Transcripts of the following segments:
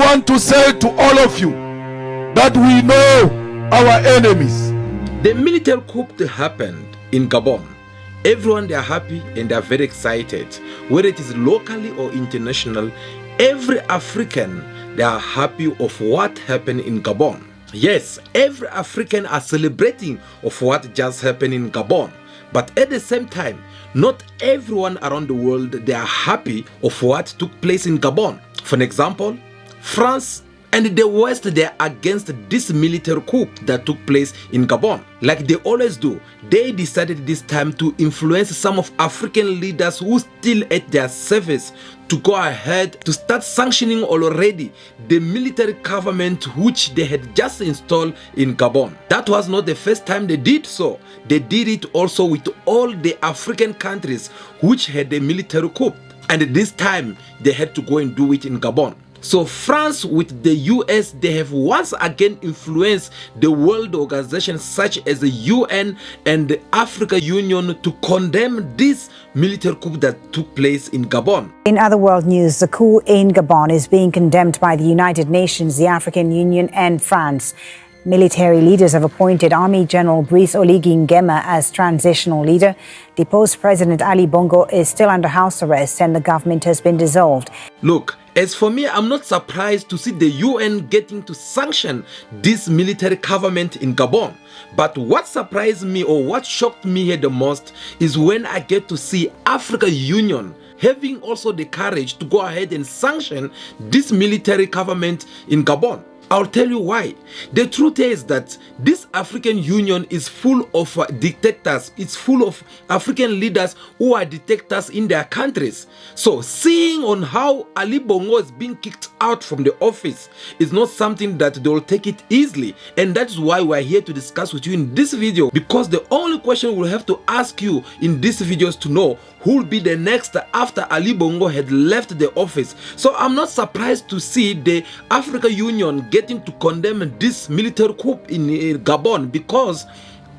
want to say to all of you that we know our enemies. The military coup that happened in Gabon, everyone, they are happy and they are very excited. Whether it is locally or international, every African, they are happy of what happened in Gabon. Yes, every African are celebrating of what just happened in Gabon. But at the same time, not everyone around the world, they are happy of what took place in Gabon. For an example, France and the West, they are against this military coup that took place in Gabon. Like they always do, they decided this time to influence some of African leaders who still at their service to go ahead to start sanctioning already the military government which they had just installed in Gabon. That was not the first time they did so. They did it also with all the African countries which had a military coup. And this time they had to go and do it in Gabon. So France with the US, they have once again influenced the world organizations such as the UN and the African Union to condemn this military coup that took place in Gabon. In other world news, the coup in Gabon is being condemned by the United Nations, the African Union and France. Military leaders have appointed Army General Brice Oligui Nguema as transitional leader. Deposed President Ali Bongo is still under house arrest and the government has been dissolved. Look, as for me, I'm not surprised to see the UN getting to sanction this military government in Gabon. But what surprised me or what shocked me here the most is when I get to see African Union having also the courage to go ahead and sanction this military government in Gabon. I'll tell you why. The truth is that this African Union is full of dictators. It's full of African leaders who are dictators in their countries. So seeing on how Ali Bongo is being kicked out from the office is not something that they will take it easily. And that's why we're here to discuss with you in this video. Because the only question we'll have to ask you in this video is to know who will be the next after Ali Bongo had left the office. So I'm not surprised to see the African Union getting to condemn this military coup in Gabon, because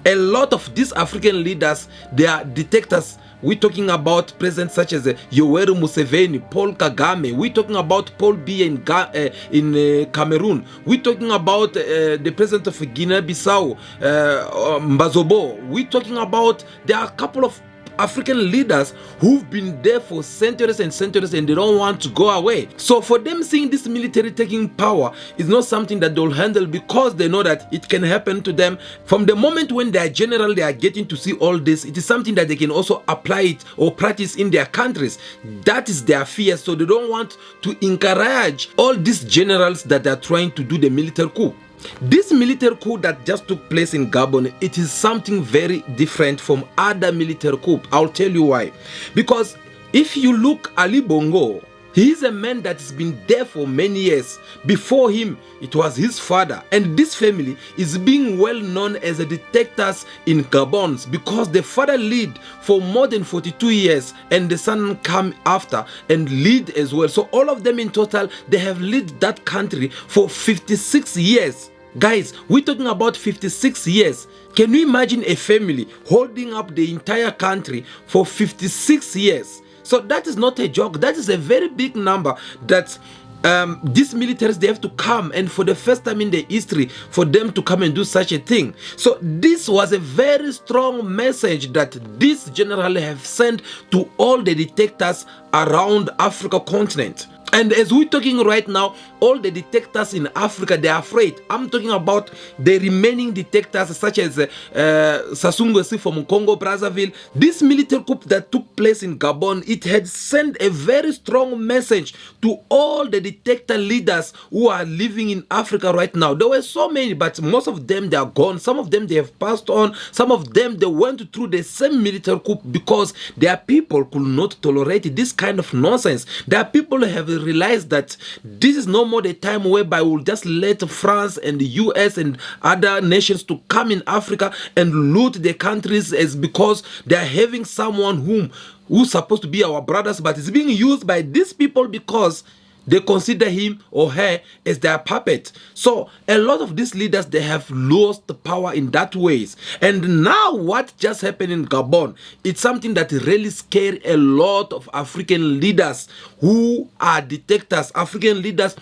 a lot of these African leaders, they are dictators. We're talking about presidents such as Yoweri Museveni, Paul Kagame. We're talking about Paul Biya in Cameroon. We're talking about the president of Guinea-Bissau, Mbazobo. We're talking about, there are a couple of African leaders who've been there for centuries and centuries and they don't want to go away. So for them seeing this military taking power is not something that they'll handle, because they know that it can happen to them. From the moment when they are general, they are getting to see all this, it is something that they can also apply it or practice in their countries. That is their fear. So they don't want to encourage all these generals that are trying to do the military coup. This military coup that just took place in Gabon, it is something very different from other military coups. I'll tell you why. Because if you look Ali Bongo, he is a man that has been there for many years. Before him, it was his father. And this family is being well known as the dictators in Gabon, because the father led for more than 42 years and the son came after and lead as well. So all of them in total, they have led that country for 56 years. Guys, we're talking about 56 years. Can you imagine a family holding up the entire country for 56 years? So that is not a joke. That is a very big number that these militaries, they have to come, and for the first time in their history, for them to come and do such a thing. So this was a very strong message that this general have sent to all the dictators around Africa continent. And as we're talking right now, all the dictators in Africa, they are afraid. I'm talking about the remaining dictators such as Sassou Nguesso from Congo Brazzaville. This military coup that took place in Gabon, it had sent a very strong message to all the dictator leaders who are living in Africa right now. There were so many, but most of them, they are gone. Some of them, they have passed on. Some of them, they went through the same military coup because their people could not tolerate this kind of nonsense. Their people have realized that this is no more the time whereby we'll just let France and the US and other nations to come in Africa and loot the countries, as because they are having someone who's supposed to be our brothers, but is being used by these people because they consider him or her as their puppet. So a lot of these leaders, they have lost the power in that ways. And now what just happened in Gabon, it's something that really scared a lot of African leaders who are dictators, African leaders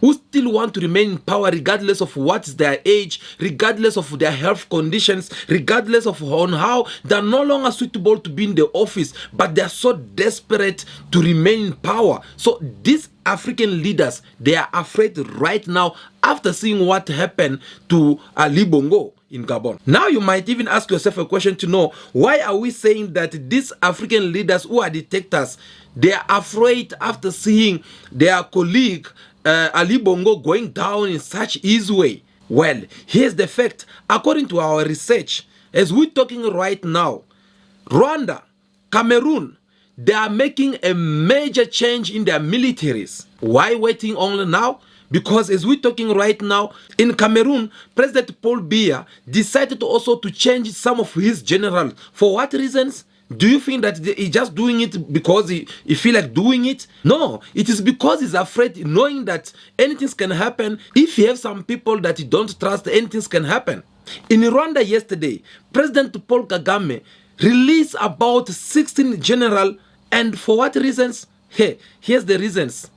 who still want to remain in power regardless of what's their age, regardless of their health conditions, regardless of on how they're no longer suitable to be in the office, but they're so desperate to remain in power. So these African leaders, they are afraid right now after seeing what happened to Ali Bongo in Gabon. Now you might even ask yourself a question to know, why are we saying that these African leaders who are dictators, they are afraid after seeing their colleague Ali Bongo going down in such easy way? Well, here's the fact. According to our research, as we're talking right now, Rwanda, Cameroon, they are making a major change in their militaries. Why waiting only now? Because as we're talking right now, in Cameroon, President Paul Biya decided also to change some of his generals. For what reasons? Do you think that he's just doing it because he feel like doing it? No, it is because he's afraid, knowing that anything can happen. If you have some people that you don't trust, anything can happen. In Rwanda yesterday, President Paul Kagame released about 16 generals, and for what reasons? Hey, here's the reasons.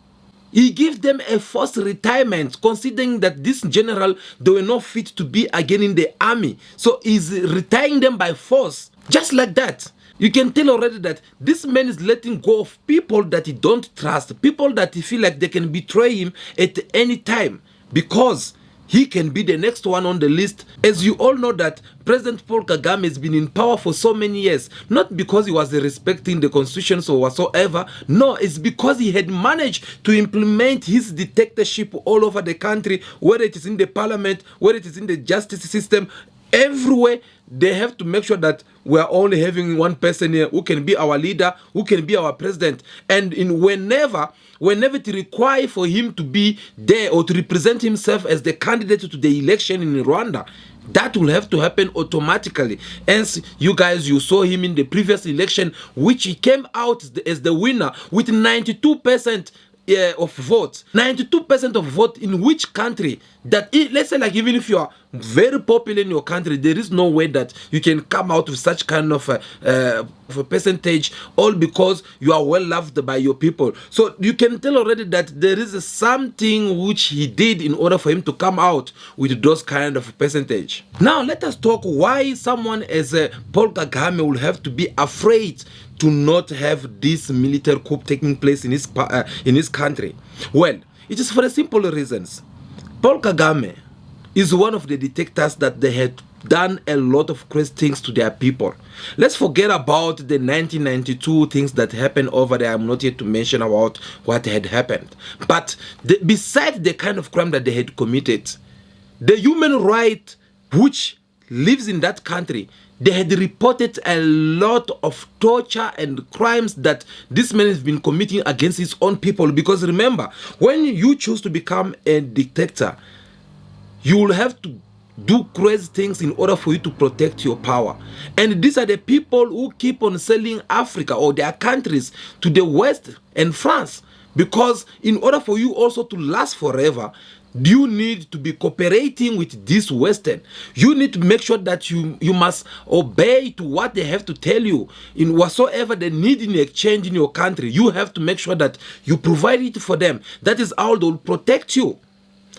He gave them a forced retirement, considering that this general, they were not fit to be again in the army. So he's retiring them by force, just like that. You can tell already that this man is letting go of people that he don't trust, people that he feel like they can betray him at any time, because he can be the next one on the list. As you all know that President Paul Kagame has been in power for so many years, not because he was respecting the constitution or whatsoever. No, it's because he had managed to implement his dictatorship all over the country, whether it is in the parliament, whether it is in the justice system, everywhere. They have to make sure that we are only having one person here who can be our leader, who can be our president. And whenever it requires for him to be there or to represent himself as the candidate to the election in Rwanda, that will have to happen automatically. Hence, you guys, you saw him in the previous election, which he came out as the winner with 92% of votes. 92% of vote in which country? That let's say, like, even if you are very popular in your country, there is no way that you can come out with such kind of a percentage, all because you are well loved by your people. So you can tell already that there is something which he did in order for him to come out with those kind of percentage. Now let us talk why someone as Paul Kagame will have to be afraid to not have this military coup taking place in his country. Well, it is for the simple reasons. Paul Kagame is one of the dictators that they had done a lot of crazy things to their people. Let's forget about the 1992 things that happened over there. I'm not here to mention about what had happened. But besides the kind of crime that they had committed, the human right which lives in that country, they had reported a lot of torture and crimes that this man has been committing against his own people. Because remember, when you choose to become a dictator, you will have to do crazy things in order for you to protect your power. And these are the people who keep on selling Africa or their countries to the West and France. Because in order for you also to last forever, you need to be cooperating with this Western. You need to make sure that you must obey to what they have to tell you in whatsoever they need in exchange in your country. You have to make sure that you provide it for them. That is how they will protect you.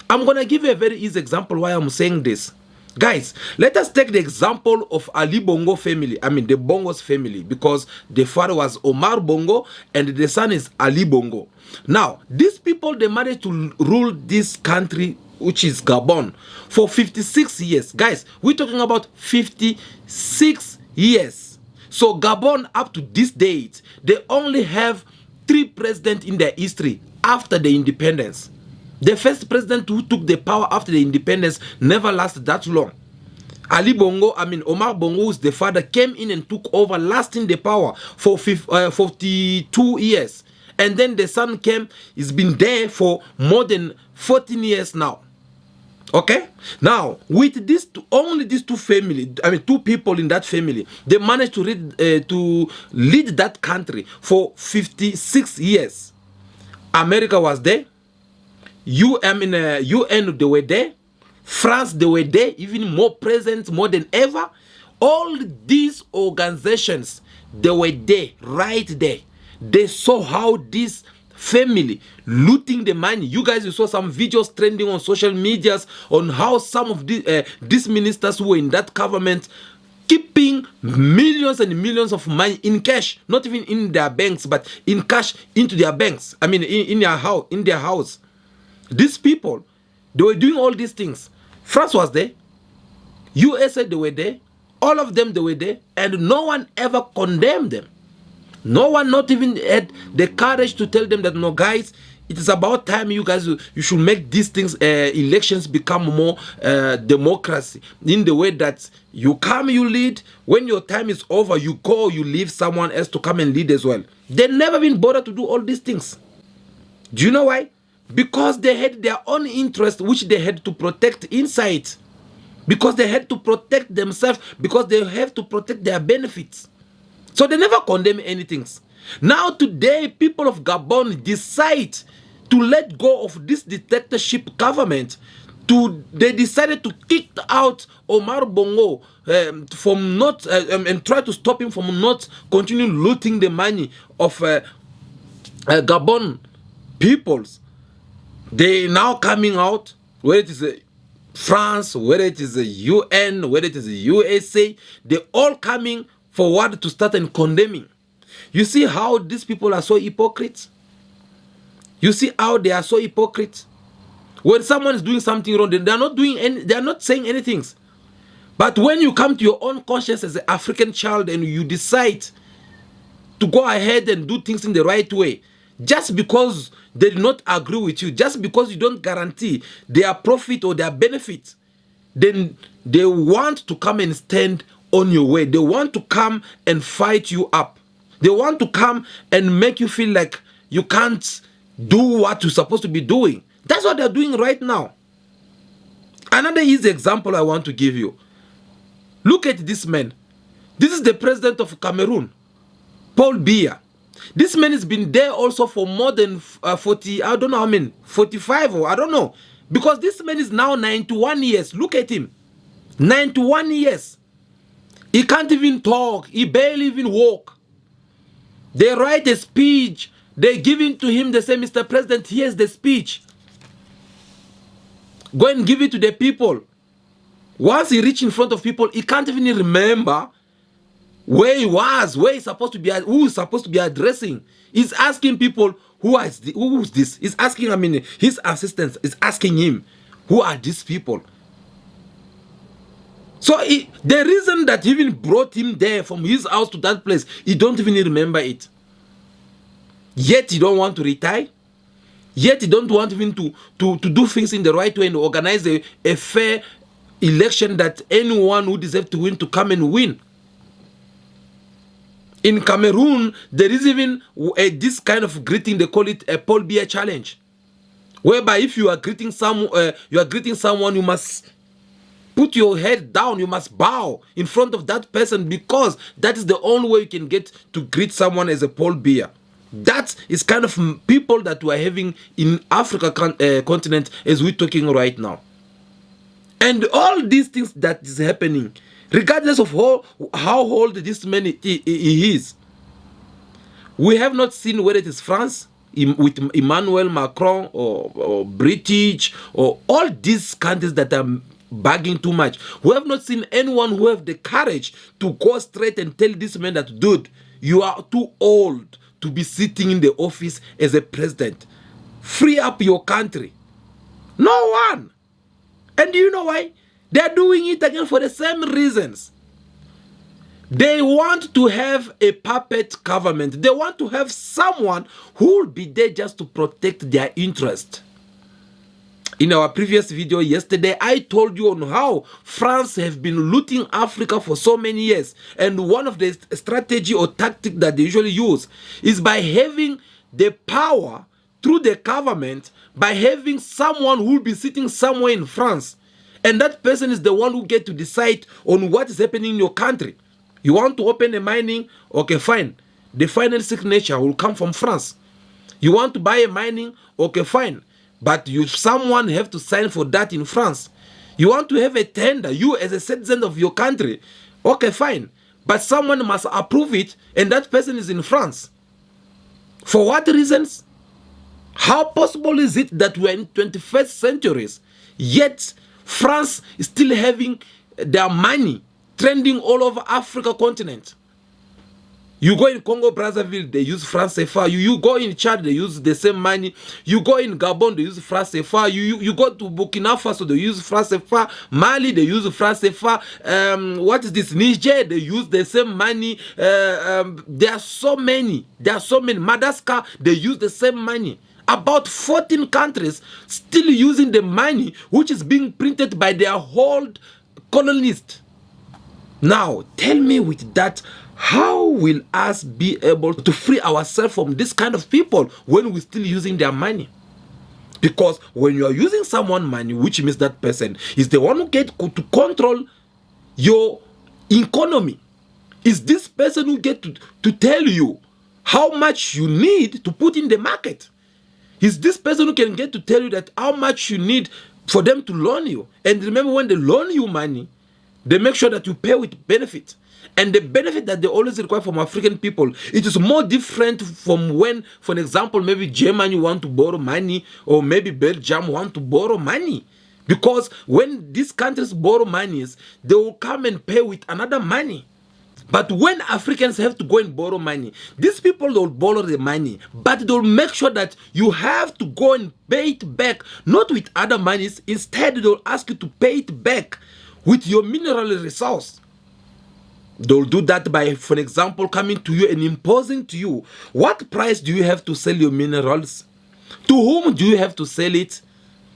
I'm going to give you a very easy example why I'm saying this. Guys, let us take the example of Ali Bongo family. I mean the Bongo's family, because the father was Omar Bongo and the son is Ali Bongo. Now, these people, they managed to rule this country, which is Gabon, for 56 years. Guys, we're talking about 56 years. So Gabon, up to this date, they only have 3 presidents in their history after the independence. The first president who took the power after the independence never lasted that long. Omar Bongo, who's the father, came in and took over, lasting the power for 42 years. And then the son came, he's been there for more than 14 years now. Okay? Now, with these two people in that family, they managed to lead that country for 56 years. America was there. UN, they were there. France, they were there, even more present, more than ever. All these organizations, they were there, right there. They saw how this family looting the money. You guys, you saw some videos trending on social medias on how some of these ministers who were in that government keeping millions and millions of money in cash, not even in their banks, but in cash into their banks. I mean, in their house. These people, they were doing all these things. France was there. USA, they were there. All of them, they were there. And no one ever condemned them. No one not even had the courage to tell them that, no, guys, it is about time you guys, you should make these things, elections become more democracy. In the way that you come, you lead. When your time is over, you go, you leave someone else to come and lead as well. They never been bothered to do all these things. Do you know why? Because they had their own interest, which they had to protect inside. Because they had to protect themselves, because they have to protect their benefits. So they never condemn anything. Now today, people of Gabon decide to let go of this dictatorship government. They decided to kick out Omar Bongo from not and try to stop him from not continuing looting the money of Gabon peoples. They now coming out, whether it is France, whether it is the UN, whether it is the USA, they all coming forward to start and condemning. You see how these people are so hypocrites? You see how they are so hypocrites? When someone is doing something wrong, they are not saying anything. But when you come to your own conscience as an African child and you decide to go ahead and do things in the right way, just because they do not agree with you, just because you don't guarantee their profit or their benefit, then they want to come and stand on your way. They want to come and fight you up. They want to come and make you feel like you can't do what you're supposed to be doing. That's what they're doing right now. Another easy example I want to give you. Look at this man. This is the president of Cameroon, Paul Biya. This man has been there also for more than 40, I don't know how many, 45 or I don't know. Because this man is now 91 years. Look at him. 91 years. He can't even talk. He barely even walk. They write a speech. They give it to him. They say, Mr. President, here's the speech. Go and give it to the people. Once he reach in front of people, he can't even remember where he was, where he's supposed to be, who he's supposed to be addressing. He's asking people, who's this? He's asking, his assistants is asking him, who are these people? So the reason that he even brought him there from his house to that place, he don't even remember it. Yet he don't want to retire. Yet he don't want even to do things in the right way and organize a fair election that anyone who deserves to win to come and win. In Cameroon, there is even this kind of greeting, they call it a Paul Biya challenge, whereby if you are greeting someone, you must put your head down, you must bow in front of that person, because that is the only way you can get to greet someone as a Paul Biya. That is kind of people that we are having in Africa continent as we're talking right now. And all these things that is happening, regardless of how old this man he is, we have not seen whether it is France with Emmanuel Macron or British or all these countries that are bagging too much. We have not seen anyone who have the courage to go straight and tell this man that, dude, you are too old to be sitting in the office as a president. Free up your country. No one. And do you know why? They are doing it again for the same reasons. They want to have a puppet government. They want to have someone who will be there just to protect their interest. In our previous video yesterday, I told you on how France have been looting Africa for so many years. And one of the strategy or tactic that they usually use is by having the power through the government, by having someone who will be sitting somewhere in France. And that person is the one who get to decide on what is happening in your country. You want to open a mining? Okay, fine. The final signature will come from France. You want to buy a mining? Okay, fine. But someone have to sign for that in France. You want to have a tender, you as a citizen of your country? Okay, fine. But someone must approve it, and that person is in France. For what reasons? How possible is it that we're in 21st centuries, yet France is still having their money trending all over Africa continent? You go in Congo Brazzaville, they use France CFA. You go in Chad, they use the same money. You go in Gabon, they use France CFA. You go to Burkina Faso, they use France CFA. Mali, they use France CFA. What is this? Niger, they use the same money. There are so many. Madagascar, they use the same money. About 14 countries still using the money which is being printed by their old colonists. Now, tell me with that, how will us be able to free ourselves from this kind of people when we're still using their money? Because when you are using someone's money, which means that person is the one who gets to control your economy. Is this person who gets to tell you how much you need to put in the market. Is this person who can get to tell you that how much you need for them to loan you. And remember, when they loan you money, they make sure that you pay with benefit. And the benefit that they always require from African people, it is more different from when, for example, maybe Germany want to borrow money, or maybe Belgium want to borrow money. Because when these countries borrow monies, they will come and pay with another money. But when Africans have to go and borrow money, these people will borrow the money, but they'll make sure that you have to go and pay it back, not with other monies. Instead, they'll ask you to pay it back with your mineral resource. They'll do that by, for example, coming to you and imposing to you, what price do you have to sell your minerals? To whom do you have to sell it?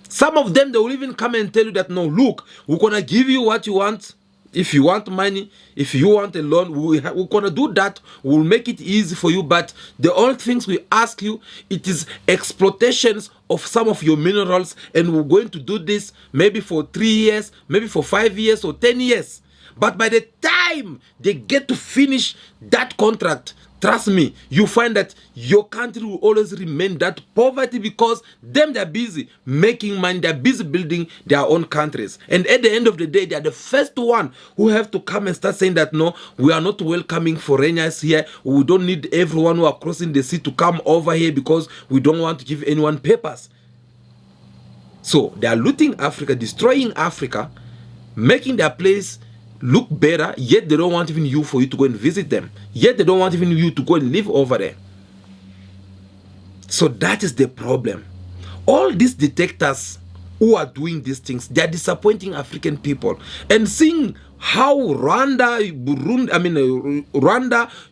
Some of them, they will even come and tell you that, no, look, we're going to give you what you want. If you want money, if you want a loan, we're going to do that. We'll make it easy for you. But the only things we ask you, it is exploitations of some of your minerals. And we're going to do this maybe for 3 years, maybe for 5 years or 10 years. But by the time they get to finish that contract, trust me, you find that your country will always remain that poverty, because they're busy making money, they're busy building their own countries. And at the end of the day, they're the first one who have to come and start saying that, no, we are not welcoming foreigners here. We don't need everyone who are crossing the sea to come over here because we don't want to give anyone papers. So they are looting Africa, destroying Africa, making their place look better, yet they don't want even you for you to go and visit them. Yet they don't want even you to go and live over there. So that is the problem. All these dictators who are doing these things, they are disappointing African people. And seeing how Rwanda,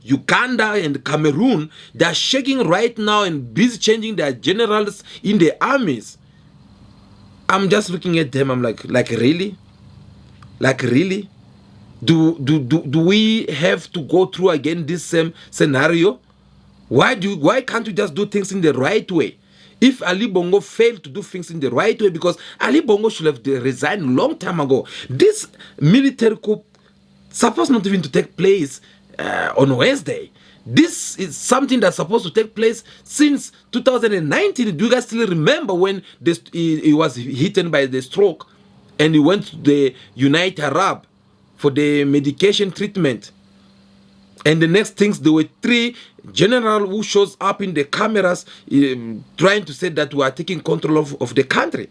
Uganda, and Cameroon, they are shaking right now and busy changing their generals in the armies. I'm just looking at them. I'm like really? Like really? Do we have to go through again this same scenario? Why can't we just do things in the right way? If Ali Bongo failed to do things in the right way, because Ali Bongo should have resigned a long time ago. This military coup supposed not even to take place on Wednesday. This is something that's supposed to take place since 2019. Do you guys still remember when he was hit by the stroke and he went to the United Arab for the medication treatment? And the next things, there were 3 generals who shows up in the cameras trying to say that we are taking control of the country.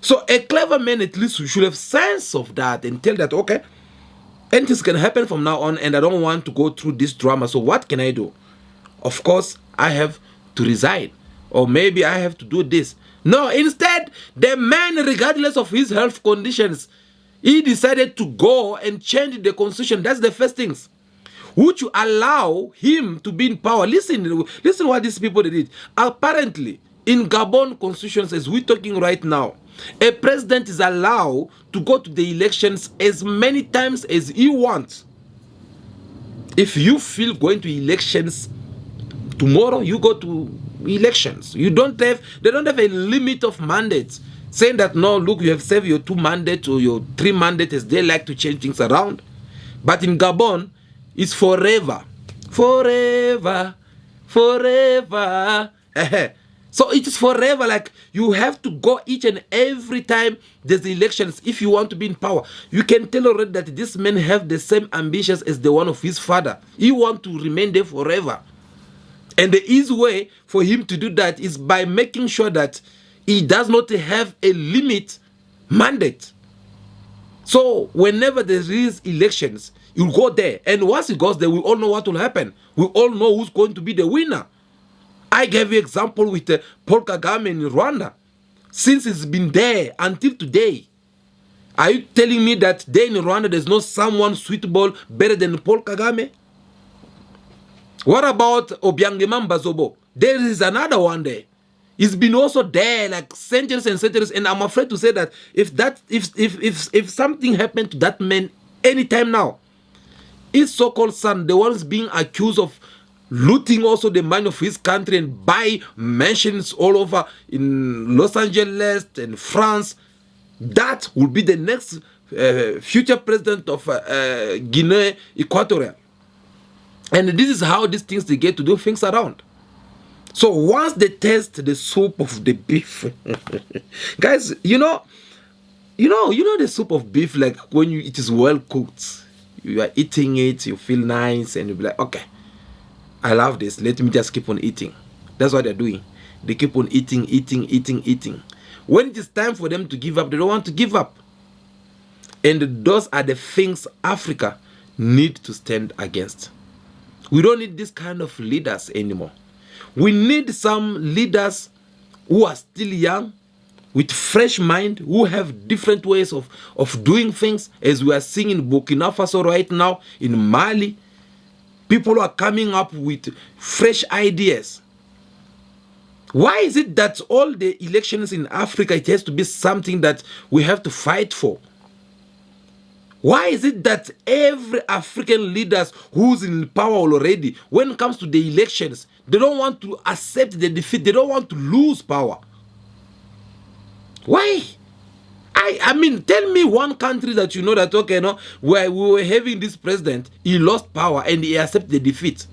So a clever man at least should have sense of that and tell that, okay, anything's can happen from now on, and I don't want to go through this drama. So what can I do? Of course, I have to resign, or maybe I have to do this. No, instead, the man, regardless of his health conditions, he decided to go and change the constitution. That's the first things. Would you allow him to be in power? Listen what these people did. Apparently, in Gabon constitutions, as we're talking right now, a president is allowed to go to the elections as many times as he wants. If you feel going to elections tomorrow, you go to elections. They don't have a limit of mandates, saying that, no, look, you have served your 2 mandates or your 3 mandates, as they like to change things around. But in Gabon, it's forever. Forever. Forever. So it is forever. Like, you have to go each and every time there's elections if you want to be in power. You can tell already that this man have the same ambitions as the one of his father. He want to remain there forever. And the easy way for him to do that is by making sure that he does not have a limit mandate. So whenever there is elections, he'll go there. And once he goes there, we all know what will happen. We all know who's going to be the winner. I gave you example with Paul Kagame in Rwanda. Since he's been there until today, are you telling me that there in Rwanda there's not someone suitable better than Paul Kagame? What about Obiangema Mbazobo? There is another one there. He's been also there like centuries and centuries, and I'm afraid to say that if something happened to that man anytime now, his so-called son, the ones being accused of looting also the money of his country and buy mansions all over in Los Angeles and France, that will be the next future president of Guinea Equatorial. And this is how these things they get to do things around. So once they taste the soup of the beef, guys, you know the soup of beef, like when it is well cooked, you are eating it, you feel nice, and you be like, okay, I love this. Let me just keep on eating. That's what they're doing. They keep on eating. When it is time for them to give up, they don't want to give up. And those are the things Africa need to stand against. We don't need this kind of leaders anymore. We need some leaders who are still young, with fresh mind, who have different ways of doing things, as we are seeing in Burkina Faso right now, in Mali. People are coming up with fresh ideas. Why is it that all the elections in Africa, it has to be something that we have to fight for? Why is it that every African leaders who's in power already, when it comes to the elections, they don't want to accept the defeat, they don't want to lose power? Why? I mean, tell me one country that you know that, okay, no, where we were having this president, he lost power and he accepted the defeat.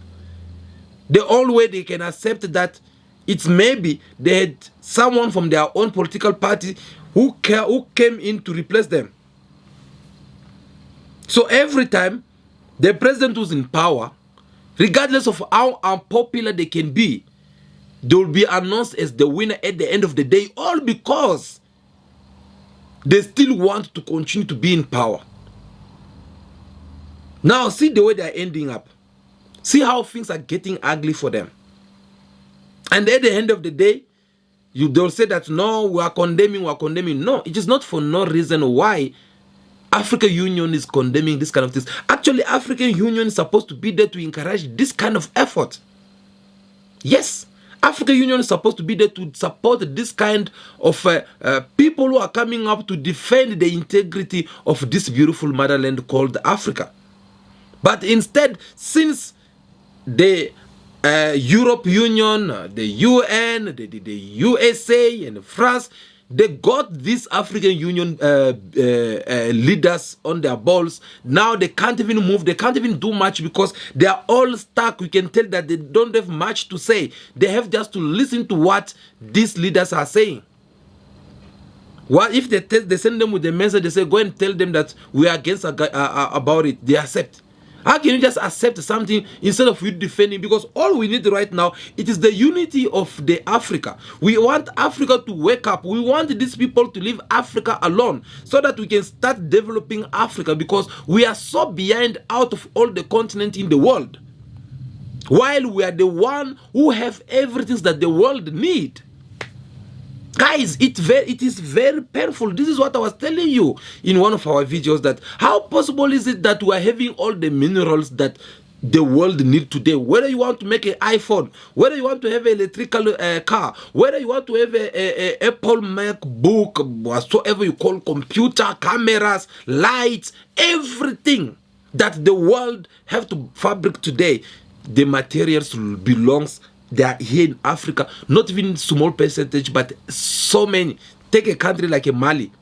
The only way they can accept that, it's maybe they had someone from their own political party who came in to replace them. So every time the president who's in power, regardless of how unpopular they can be, they will be announced as the winner at the end of the day, all because they still want to continue to be in power. Now see the way they are ending up. See how things are getting ugly for them. And at the end of the day, they'll say that no, we are condemning. No, it is not for no reason why African Union is condemning this kind of things. Actually, African Union is supposed to be there to encourage this kind of effort. Yes, African Union is supposed to be there to support this kind of people who are coming up to defend the integrity of this beautiful motherland called Africa. But instead, since the Europe Union, the UN, the USA and France, they got these African Union leaders on their balls. Now they can't even move. They can't even do much because they are all stuck. We can tell that they don't have much to say. They have just to listen to what these leaders are saying. What if they send them with the message, they say, go and tell them that we are against about it. They accept. How can you just accept something instead of you defending? Because all we need right now, it is the unity of the Africa. We want Africa to wake up. We want these people to leave Africa alone so that we can start developing Africa, because we are so behind out of all the continents in the world, while we are the one who have everything that the world need. Guys, it is very painful. This is what I was telling you in one of our videos, that how possible is it that we are having all the minerals that the world need today? Whether you want to make an iPhone, whether you want to have an electrical car, whether you want to have a Apple MacBook, whatsoever you call computer, cameras, lights, everything that the world have to fabric today, the materials belongs. They are here in Africa, not even small percentage, but so many. Take a country like Mali,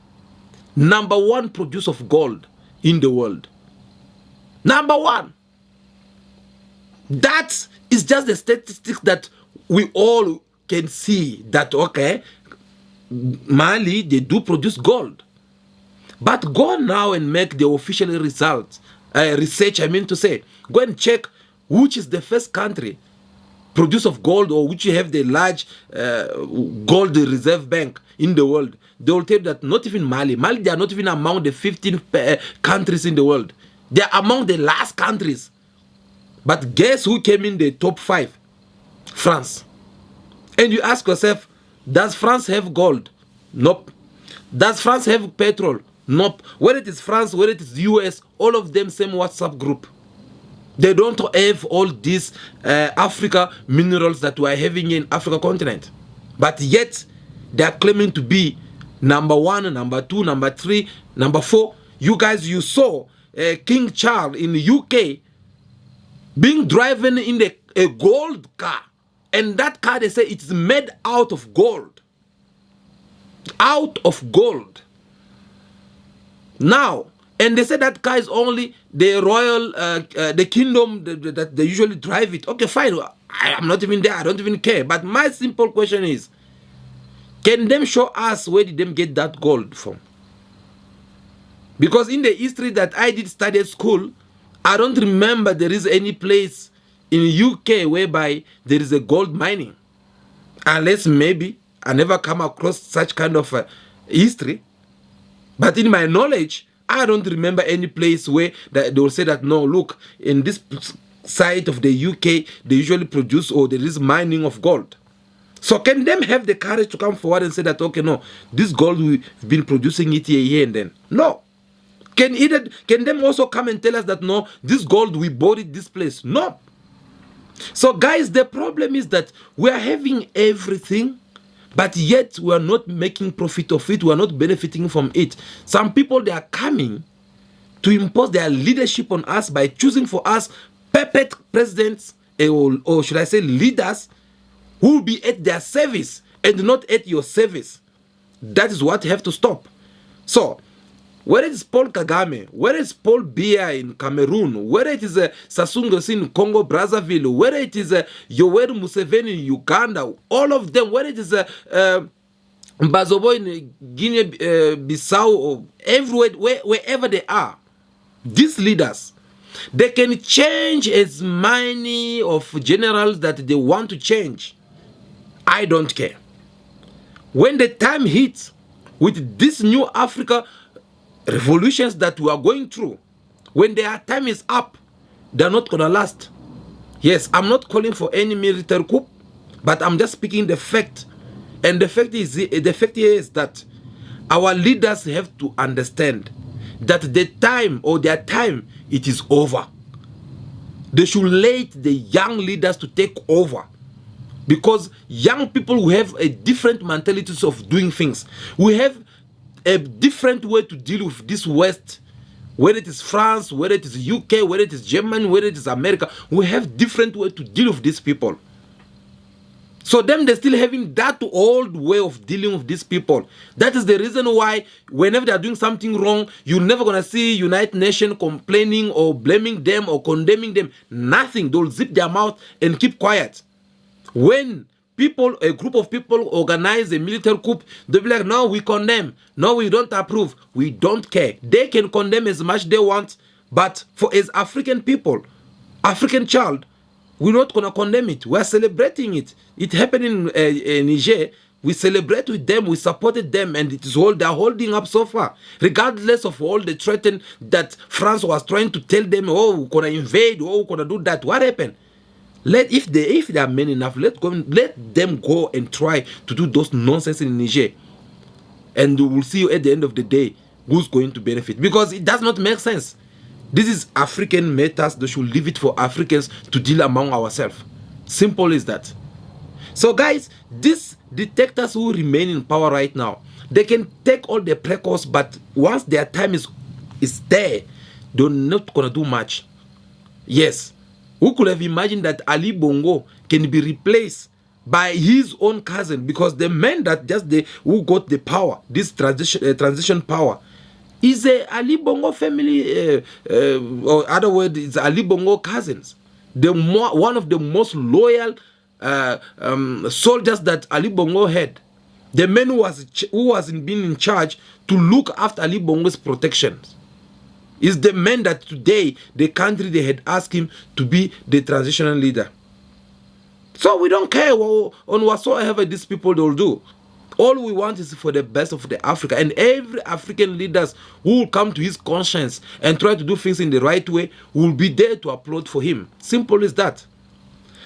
#1 producer of gold in the world. #1. That is just the statistics that we all can see, that okay, Mali, they do produce gold. But go now and make the official results, research, I mean to say. Go and check which is the first country producer of gold, or which have the large gold reserve bank in the world, they will tell you that not even Mali, they are not even among the 15 countries in the world. They are among the last countries. But guess who came in the top 5? France. And you ask yourself, does France have gold? Nope. Does France have petrol? Nope. Whether it is France, whether it is US, all of them same WhatsApp group. They don't have all these Africa minerals that we are having in Africa continent. But yet, they are claiming to be number 1, number 2, number 3, number 4. You guys, you saw King Charles in the UK being driven in a gold car. And that car, they say it's made out of gold. Out of gold. Now, and they say that car is only the royal, the kingdom that they usually drive it. Okay, fine. I'm not even there. I don't even care. But my simple question is, can them show us where did them get that gold from? Because in the history that I did study at school, I don't remember there is any place in the UK whereby there is a gold mining. Unless maybe I never come across such kind of history. But in my knowledge, I don't remember any place where they will say that, no, look, in this side of the UK, they usually produce, or there is mining of gold. So can them have the courage to come forward and say that, okay, no, this gold, we've been producing it here and then? No. Can them also come and tell us that, no, this gold, we bought it this place? No. So guys, the problem is that we are having everything, but yet we are not making profit of it. We are not benefiting from it. Some people, they are coming to impose their leadership on us by choosing for us puppet presidents, or should I say leaders, who will be at their service and not at your service. That is what you have to stop. So, whether it is Paul Kagame, whether it's Paul Biya in Cameroon, whether it is Sassou Nguesso in Congo Brazzaville, whether it is Yoweri Museveni in Uganda, all of them, whether it is Mbazobo in Guinea-Bissau, or everywhere, wherever they are, these leaders, they can change as many of generals that they want to change. I don't care. When the time hits with this new Africa revolutions that we are going through, when their time is up, they're not gonna last. Yes, I'm not calling for any military coup, but I'm just speaking the fact. And the fact here is that our leaders have to understand that the time, or their time, it is over. They should let the young leaders to take over. Because young people who have a different mentalities of doing things. We have a different way to deal with this West, whether it is France, whether it is UK, whether it is Germany, whether it is America. We have different way to deal with these people. So them, they're still having that old way of dealing with these people. That is the reason why whenever they're doing something wrong, you're never going to see United Nations complaining or blaming them or condemning them. Nothing. They'll zip their mouth and keep quiet. When people, a group of people organize a military coup, they'll be like, no, we condemn. No, we don't approve. We don't care. They can condemn as much they want, but as African people, African child, we're not going to condemn it. We're celebrating it. It happened in Niger. We celebrate with them. We supported them, and it is all they're holding up so far. Regardless of all the threat that France was trying to tell them, oh, we're going to invade, oh, we're going to do that. What happened? If they are men enough, let them go and try to do those nonsense in Niger. And we'll see at the end of the day who's going to benefit. Because it does not make sense. This is African matters. They should leave it for Africans to deal among ourselves. Simple as that. So guys, these dictators who remain in power right now, they can take all the precoce, but once their time is there, they're not going to do much. Yes. Who could have imagined that Ali Bongo can be replaced by his own cousin? Because the man that who got the power, this transition power, is a Ali Bongo family, or other word, is Ali Bongo cousins. One of the most loyal soldiers that Ali Bongo had. The man who was being in charge to look after Ali Bongo's protection. Is the man that today the country, they had asked him to be the transitional leader. So we don't care on whatsoever these people will do. All we want is for the best of the Africa, and every African leaders who will come to his conscience and try to do things in the right way will be there to applaud for him. Simple as that.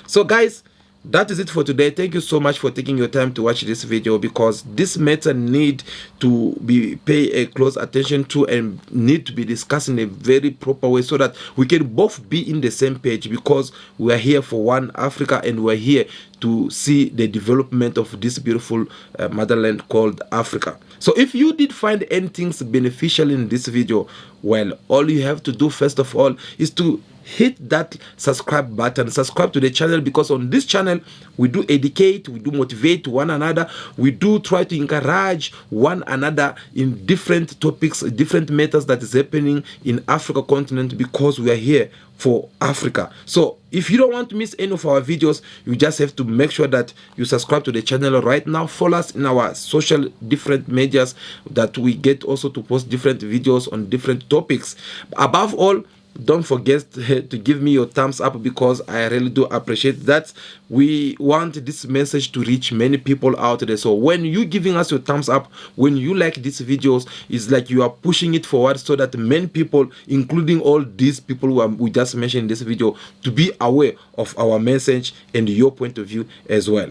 So guys, that is it for today. Thank you so much for taking your time to watch this video, because this matter need to be pay a close attention to and need to be discussed in a very proper way so that we can both be in the same page, because we are here for one Africa and we are here to see the development of this beautiful motherland called Africa. So if you did find anything beneficial in this video, well, all you have to do first of all is to hit that subscribe button, subscribe to the channel, because on this channel we do educate, we do motivate one another, we do try to encourage one another in different topics, different matters that is happening in Africa continent, because we are here for Africa. So if you don't want to miss any of our videos, you just have to make sure that you subscribe to the channel right now. Follow us in our social different medias that we get also to post different videos on different topics. Above all, don't forget to give me your thumbs up, because I really do appreciate that. We want this message to reach many people out there. So when you giving us your thumbs up, when you like these videos, it's like you are pushing it forward so that many people, including all these people who we just mentioned in this video, to be aware of our message and your point of view as well.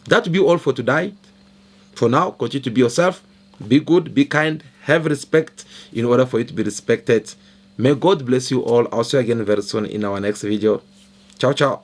That will be all for today. For now, continue to be yourself, be good, be kind, have respect in order for you to be respected. May God bless you all. I'll see you again very soon in our next video. Ciao, ciao.